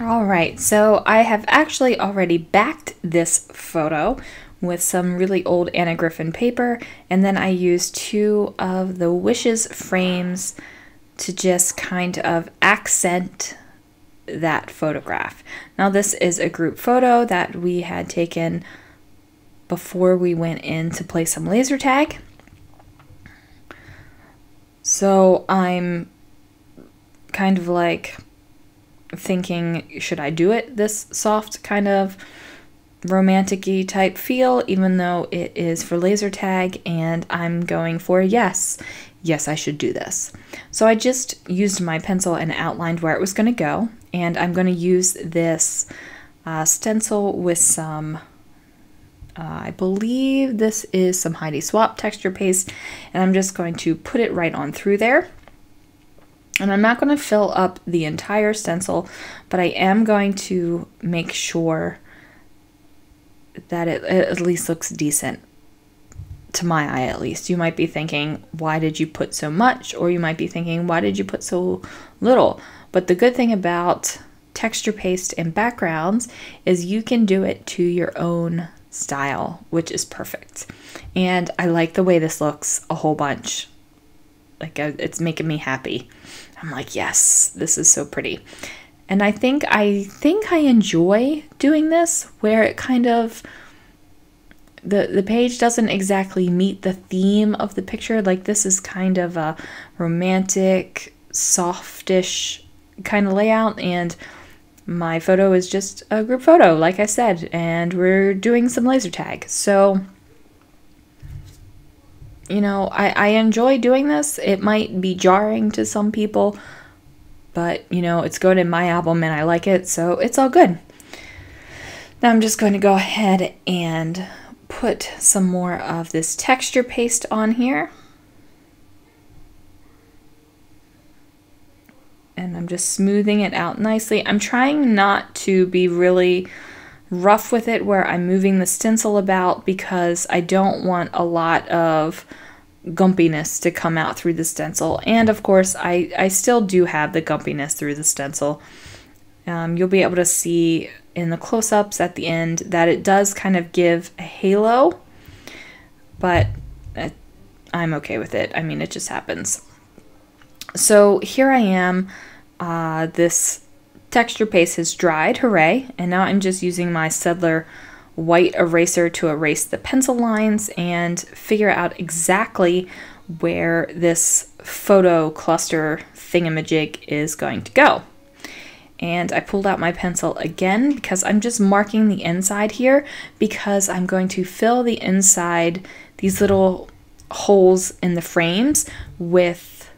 All right, so I have actually already backed this photo with some really old Anna Griffin paper, and then I used two of the Wishes frames to just kind of accent that photograph. Now this is a group photo that we had taken before we went in to play some laser tag. So I'm kind of like thinking, should I do it this soft kind of romantic-y type feel, even though it is for laser tag, and I'm going for yes, I should do this. So I just used my pencil and outlined where it was going to go, and I'm going to use this stencil with some I believe this is some Heidi Swapp texture paste, and I'm just going to put it right on through there. And I'm not going to fill up the entire stencil, but I am going to make sure that it at least looks decent, to my eye at least. You might be thinking, why did you put so much? Or you might be thinking, why did you put so little? But the good thing about texture paste and backgrounds is you can do it to your own style, which is perfect. And I like the way this looks a whole bunch. Like, it's making me happy. I'm like, yes, this is so pretty. And I think I enjoy doing this, where it kind of, the page doesn't exactly meet the theme of the picture. Like, this is kind of a romantic, softish kind of layout, and my photo is just a group photo, like I said, and we're doing some laser tag. So, you know, I enjoy doing this. It might be jarring to some people, but, you know, it's good in my album and I like it, so it's all good. Now I'm just going to go ahead and put some more of this texture paste on here. And I'm just smoothing it out nicely. I'm trying not to be really rough with it where I'm moving the stencil about, because I don't want a lot of gumpiness to come out through the stencil. And of course I still do have the gumpiness through the stencil. You'll be able to see in the close-ups at the end that it does kind of give a halo, but I'm okay with it. I mean, it just happens. So here I am. This texture paste has dried, hooray, and now I'm just using my Staedtler white eraser to erase the pencil lines and figure out exactly where this photo cluster thingamajig is going to go. And I pulled out my pencil again because I'm just marking the inside here, because I'm going to fill the inside, these little holes in the frames, with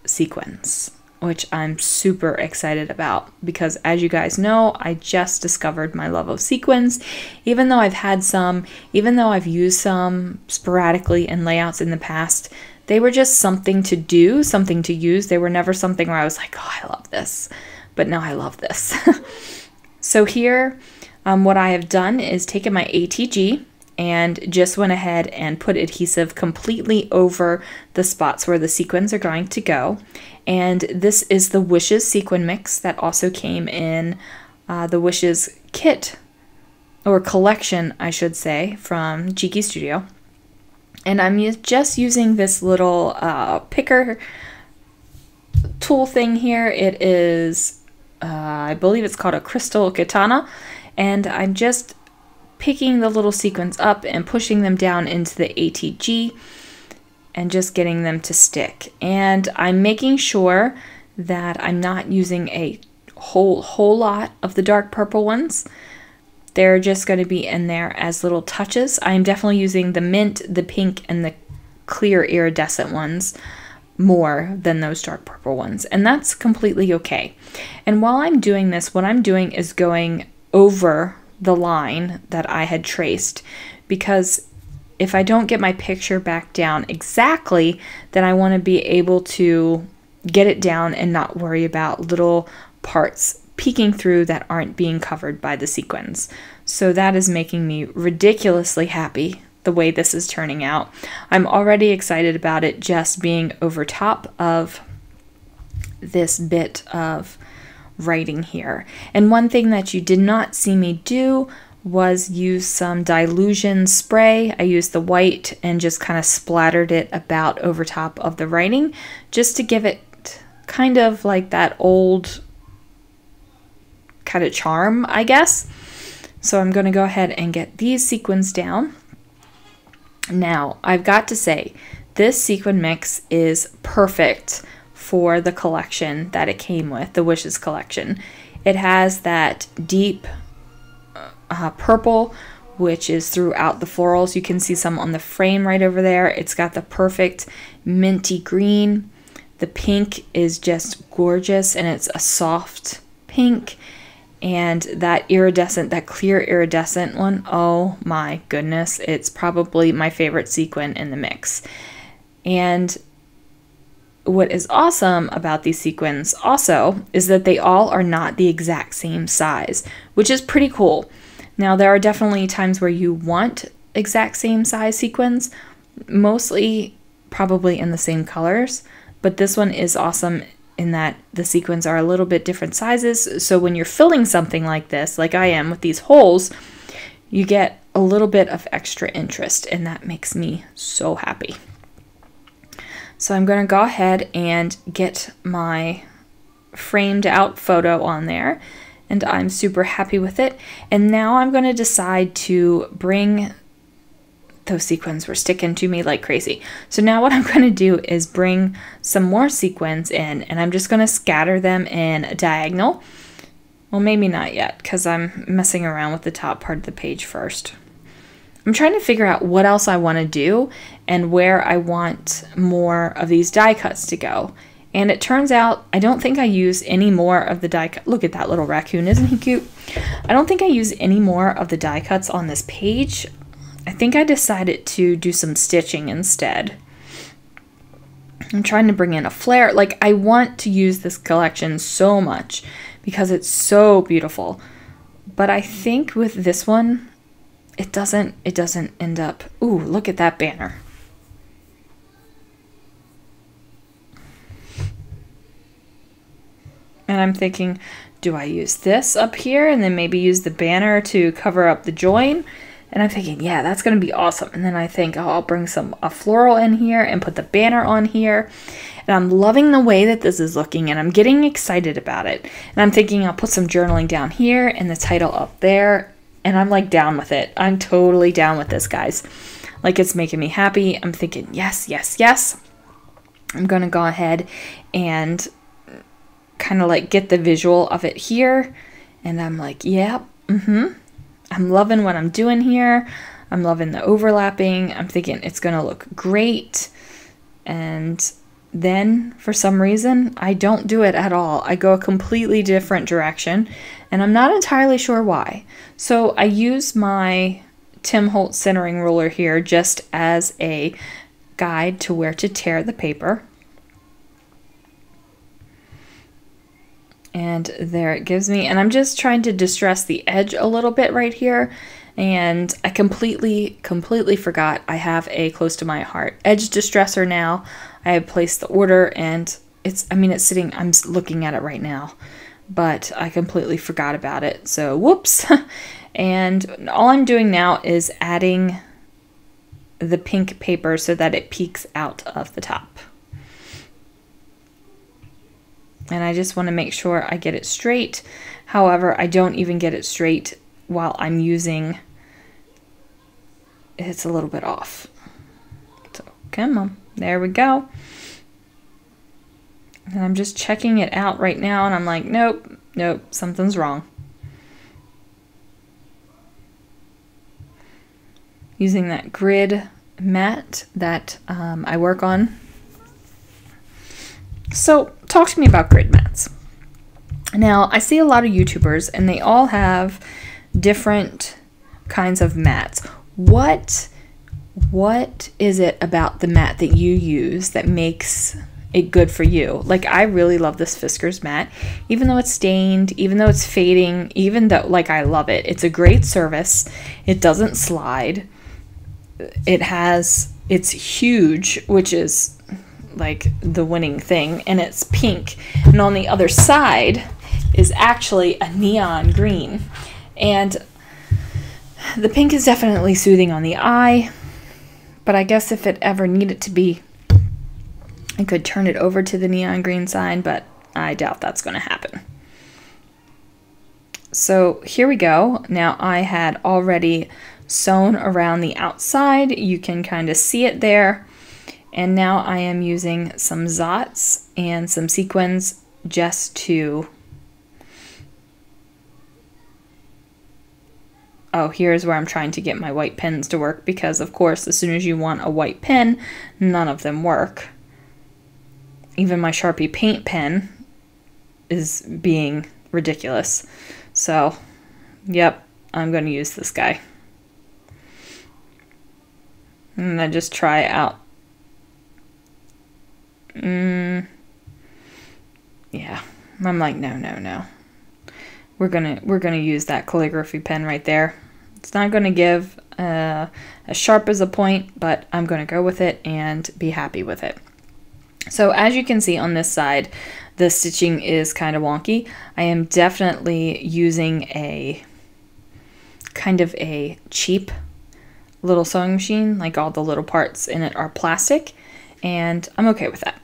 sequins, which I'm super excited about, because as you guys know, I just discovered my love of sequins. Even though I've used some sporadically in layouts in the past, they were just something to do, something to use. They were never something where I was like, oh, I love this. But now I love this. So here, what I have done is taken my ATG and just went ahead and put adhesive completely over the spots where the sequins are going to go. And this is the Wishes sequin mix that also came in the Wishes kit, or collection, I should say, from Cheeky Studio. And I'm just using this little picker tool thing here. It is, I believe it's called a crystal katana, and I'm just picking the little sequins up and pushing them down into the ATG and just getting them to stick. And I'm making sure that I'm not using a whole lot of the dark purple ones. They're just going to be in there as little touches. I'm definitely using the mint, the pink, and the clear iridescent ones more than those dark purple ones. And that's completely okay. And while I'm doing this, what I'm doing is going over the line that I had traced, because if I don't get my picture back down exactly, then I want to be able to get it down and not worry about little parts peeking through that aren't being covered by the sequins. So that is making me ridiculously happy the way this is turning out. I'm already excited about it just being over top of this bit of writing here. And one thing that you did not see me do was use some dilution spray. I used the white and just kind of splattered it about over top of the writing just to give it kind of like that old kind of charm, I guess. So I'm going to go ahead and get these sequins down. Now, I've got to say, this sequin mix is perfect for the collection that it came with, the Wishes collection. It has that deep purple, which is throughout the florals. You can see some on the frame right over there. It's got the perfect minty green. The pink is just gorgeous, and it's a soft pink. And that iridescent, that clear iridescent one, oh my goodness, it's probably my favorite sequin in the mix. And what is awesome about these sequins also is that they all are not the exact same size, which is pretty cool. Now, there are definitely times where you want exact same size sequins, mostly probably in the same colors, but this one is awesome in that the sequins are a little bit different sizes. So when you're filling something like this, like I am with these holes, you get a little bit of extra interest, and that makes me so happy. So I'm going to go ahead and get my framed out photo on there, and I'm super happy with it. And now I'm going to decide to bring, those sequins were sticking to me like crazy. So now what I'm going to do is bring some more sequins in, and I'm just going to scatter them in a diagonal. Well, maybe not yet, because I'm messing around with the top part of the page first. I'm trying to figure out what else I want to do and where I want more of these die cuts to go. And it turns out I don't think I use any more of the die cut. Look at that little raccoon, isn't he cute? I don't think I use any more of the die cuts on this page. I think I decided to do some stitching instead. I'm trying to bring in a flare. Like, I want to use this collection so much because it's so beautiful. But I think with this one, it doesn't end up. Ooh, look at that banner. And I'm thinking, do I use this up here and then maybe use the banner to cover up the join? And I'm thinking, yeah, that's going to be awesome. And then I think, oh, I'll bring a floral in here and put the banner on here. And I'm loving the way that this is looking, and I'm getting excited about it. And I'm thinking I'll put some journaling down here and the title up there. And I'm like down with it. I'm totally down with this, guys. Like, it's making me happy. I'm thinking, yes, yes, yes. I'm going to go ahead and kind of like get the visual of it here. And I'm like, yeah, I'm loving what I'm doing here. I'm loving the overlapping. I'm thinking it's going to look great. And then for some reason, I don't do it at all. I go a completely different direction, and I'm not entirely sure why. So I use my Tim Holtz centering ruler here just as a guide to where to tear the paper. And there it gives me, and I'm just trying to distress the edge a little bit right here. And I completely forgot I have a close to my heart edge distressor now. I have placed the order, and it's sitting, I'm looking at it right now, but I completely forgot about it. So whoops. And all I'm doing now is adding the pink paper so that it peeks out of the top. And I just want to make sure I get it straight. However, I don't even get it straight while I'm using, it's a little bit off. So come on, there we go. And I'm just checking it out right now, and I'm like, nope, something's wrong. Using that grid mat that I work on. So talk to me about grid mats. Now, I see a lot of YouTubers, and they all have different kinds of mats. What is it about the mat that you use that makes it good for you? Like, I really love this Fiskars mat, even though it's stained, even though it's fading, even though, like, I love it. It's a great service. It doesn't slide. It's huge, which is like the winning thing, and it's pink. And on the other side, is actually a neon green. And the pink is definitely soothing on the eye, but I guess if it ever needed to be, I could turn it over to the neon green side, but I doubt that's going to happen. So here we go. Now I had already sewn around the outside. You can kind of see it there. And now I am using some zots and some sequins just to... Oh, here's where I'm trying to get my white pins to work, because of course as soon as you want a white pin, none of them work. Even my Sharpie paint pen is being ridiculous. So, yep, I'm going to use this guy. And I just try out. Yeah, I'm like, no. We're gonna use that calligraphy pen right there. It's not gonna give as sharp as a point, but I'm gonna go with it and be happy with it. So as you can see on this side, the stitching is kind of wonky. I am definitely using a kind of a cheap little sewing machine, like all the little parts in it are plastic, and I'm okay with that.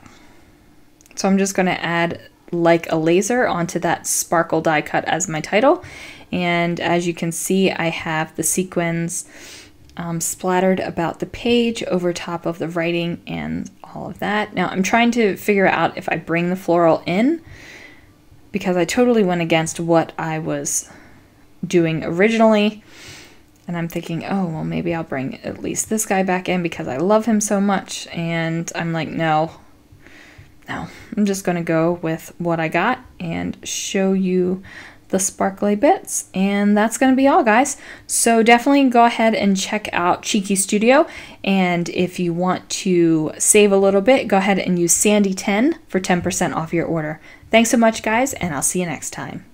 So I'm just gonna add like a laser onto that sparkle die cut as my title. And as you can see, I have the sequins splattered about the page over top of the writing and all of that. Now I'm trying to figure out if I bring the floral in, because I totally went against what I was doing originally. And I'm thinking, oh, well, maybe I'll bring at least this guy back in because I love him so much. And I'm like, no, I'm just going to go with what I got and show you the sparkly bits. And that's going to be all, guys. So definitely go ahead and check out Cheeky Studio. And if you want to save a little bit, go ahead and use Sandy10 for 10% off your order. Thanks so much, guys, and I'll see you next time.